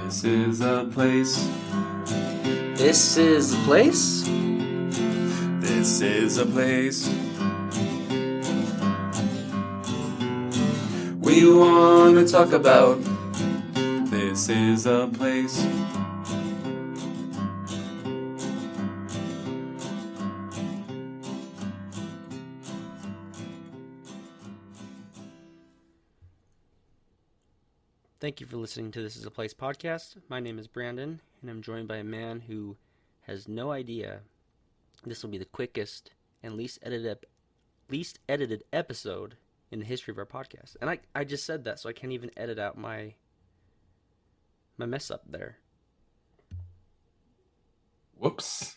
This is a place. This is the place? This is a place. We want to talk about. This is a place. Thank you for listening to This is a Place podcast. My name is Brandon, and I'm joined by a man who has no idea this will be the quickest and least edited episode in the history of our podcast. And I just said that, so I can't even edit out my mess up there. Whoops.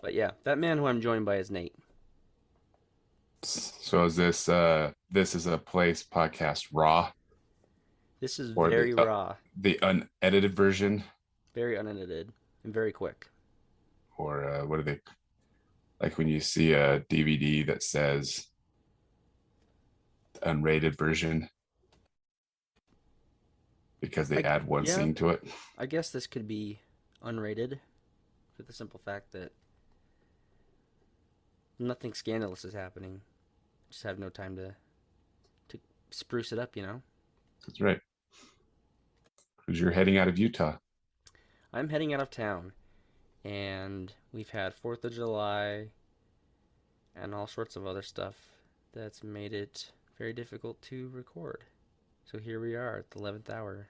But yeah, that man who I'm joined by is Nate. So is this is a place podcast raw? This is Or very raw. The unedited version? Very unedited and very quick. Or what are they, like when you see a DVD that says unrated version because they add one scene to it? I guess this could be unrated for the simple fact that nothing scandalous is happening. Just have no time to spruce it up, you know? That's right. Because you're heading out of Utah. I'm heading out of town, and we've had 4th of July and all sorts of other stuff that's made it very difficult to record. So here we are at the 11th hour.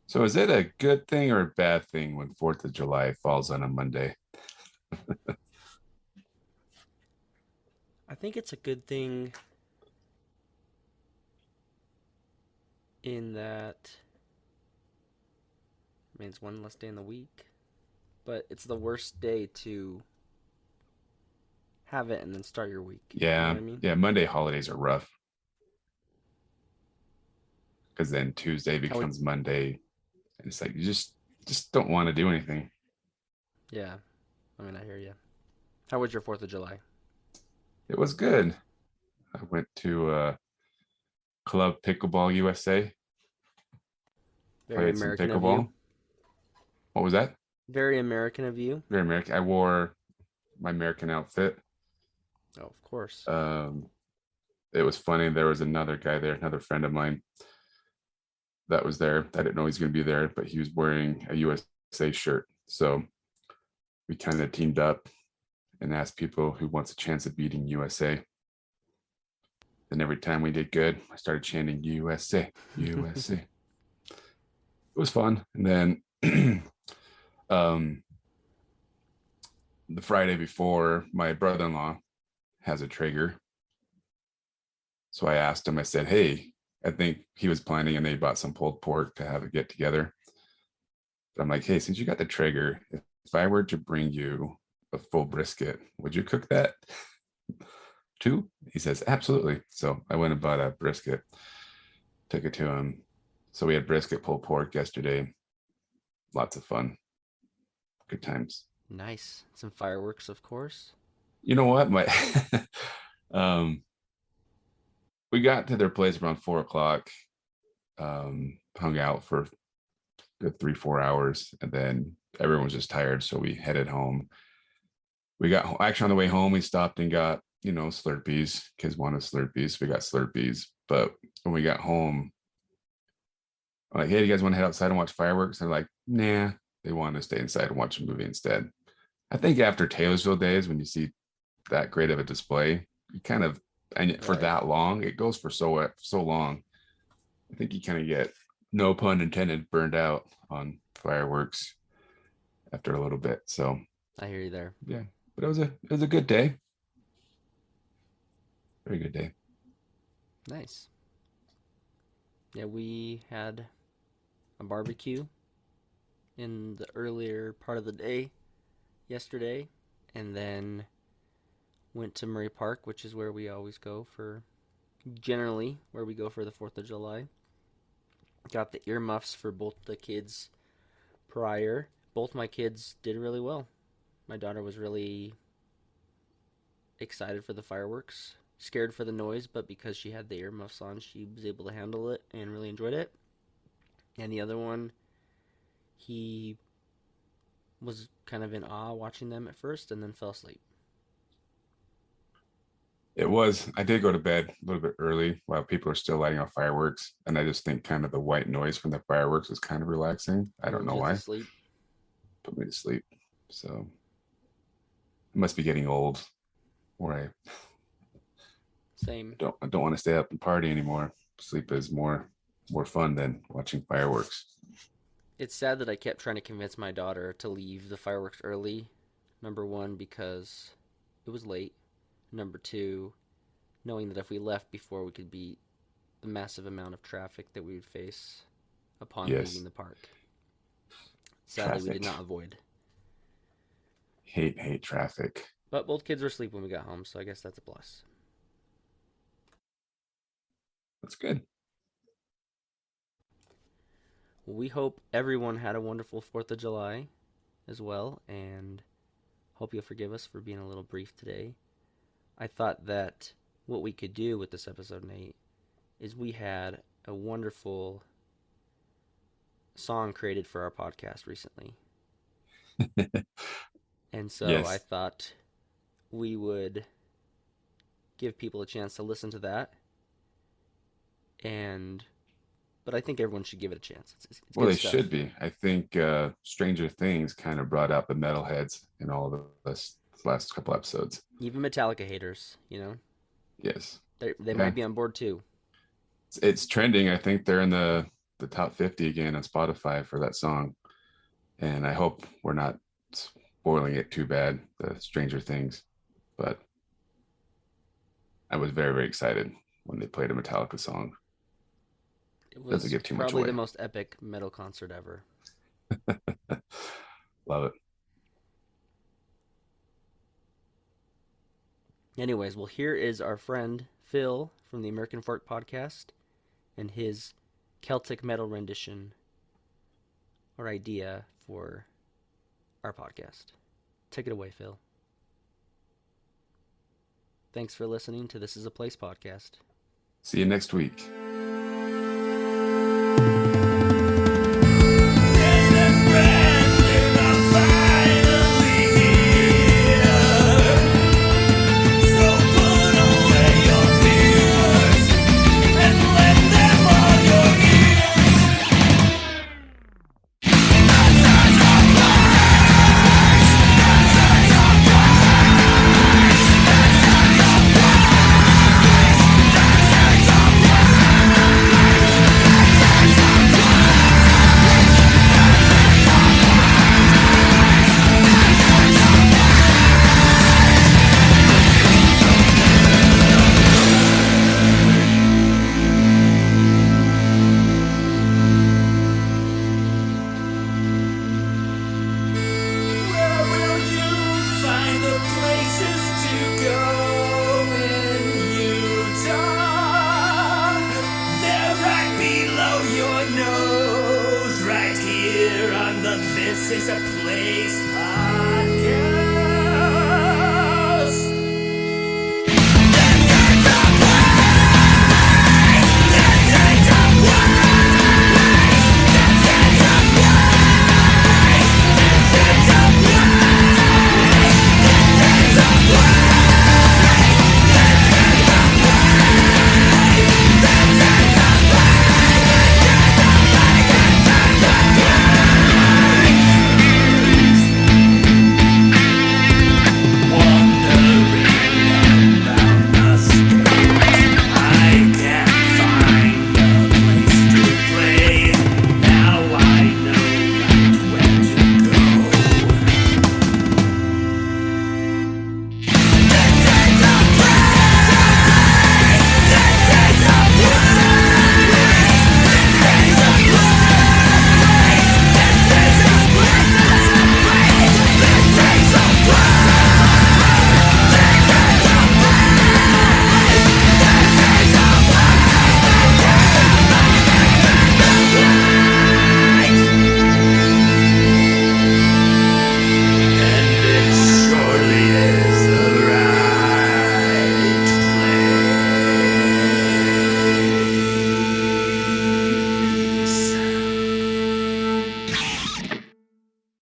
So is it a good thing or a bad thing when 4th of July falls on a Monday? I think it's a good thing in that it means one less day in the week, but it's the worst day to have it and then start your week. Yeah, you know what I mean? Yeah. Monday holidays are rough because then Tuesday becomes Monday, and it's like you just don't want to do anything. Yeah, I mean, I hear you. How was your 4th of July? It was good. I went to Club Pickleball USA. Very American of you. What was that? Very American of you. Very American. I wore my American outfit. Oh, of course. It was funny. There was another guy there, another friend of mine that was there. I didn't know he was going to be there, but he was wearing a USA shirt. So we kind of teamed up and asked people who wants a chance of beating USA. And every time we did good, I started chanting USA, USA. It was fun. And then the Friday before, my brother-in-law has a Traeger. So I asked him, I said, hey, I think he was planning and they bought some pulled pork to have a get together. But I'm like, hey, since you got the Traeger, if I were to bring you a full brisket, would you cook that too? He says, absolutely. So I went and bought a brisket, took it to him. So we had brisket pulled pork yesterday. Lots of fun. Good times. Nice. Some fireworks, of course. You know what? We got to their place around 4:00. Hung out for a good 3-4 hours, and then everyone was just tired, so we headed home. We got actually on the way home, we stopped and got Slurpees. Kids wanted Slurpees, we got Slurpees. But when we got home, I'm like, hey, do you guys want to head outside and watch fireworks? And they're like, nah. They wanted to stay inside and watch a movie instead. I think after Taylorsville days, when you see that great of a display, you kind of, and for that long, it goes for so long. I think you kind of get, no pun intended, burned out on fireworks after a little bit. So I hear you there. Yeah, but it was a good day. Very good day. Nice. Yeah, we had a barbecue in the earlier part of the day yesterday, and then went to Murray Park, which is where we always go for, generally, where we go for the 4th of July. Got the earmuffs for both the kids prior. Both my kids did really well. My daughter was really excited for the fireworks, scared for the noise, but because she had the earmuffs on, she was able to handle it and really enjoyed it. And the other one, he was kind of in awe watching them at first and then fell asleep. It was. I did go to bed a little bit early while people are still lighting off fireworks, and I just think kind of the white noise from the fireworks is kind of relaxing. I don't Putting know kids to why. sleep. Put me to sleep. So I must be getting old, or Same. I don't want to stay up and party anymore. Sleep is more fun than watching fireworks. It's sad that I kept trying to convince my daughter to leave the fireworks early. Number one, because it was late. Number two, knowing that if we left before, we could beat the massive amount of traffic that we would face upon leaving Yes, the park. Sadly, we did traffic. not avoid. Hate traffic. But both kids were asleep when we got home, so I guess that's a plus. That's good. We hope everyone had a wonderful 4th of July as well, and hope you'll forgive us for being a little brief today. I thought that what we could do with this episode, Nate, is we had a wonderful song created for our podcast recently. And so I Yes. thought we would give people a chance to listen to that. But I think everyone should give it a chance. It's Well, good they stuff. should be. I think Stranger Things kind of brought out the metalheads in all of this last couple episodes. Even Metallica haters, Yes. they Yeah. might be on board too. It's trending. I think they're in the top 50 again on Spotify for that song. And I hope we're not spoiling it too bad, the Stranger Things. But I was very, very excited when they played a Metallica song. It Doesn't was give too much probably the away. most epic metal concert ever. Love it. Anyways, well, here is our friend Phil from the American Folk Podcast and his Celtic metal rendition or idea for our podcast. Take it away, Phil. Thanks for listening to This Is a Place podcast. See you next week. This is a place.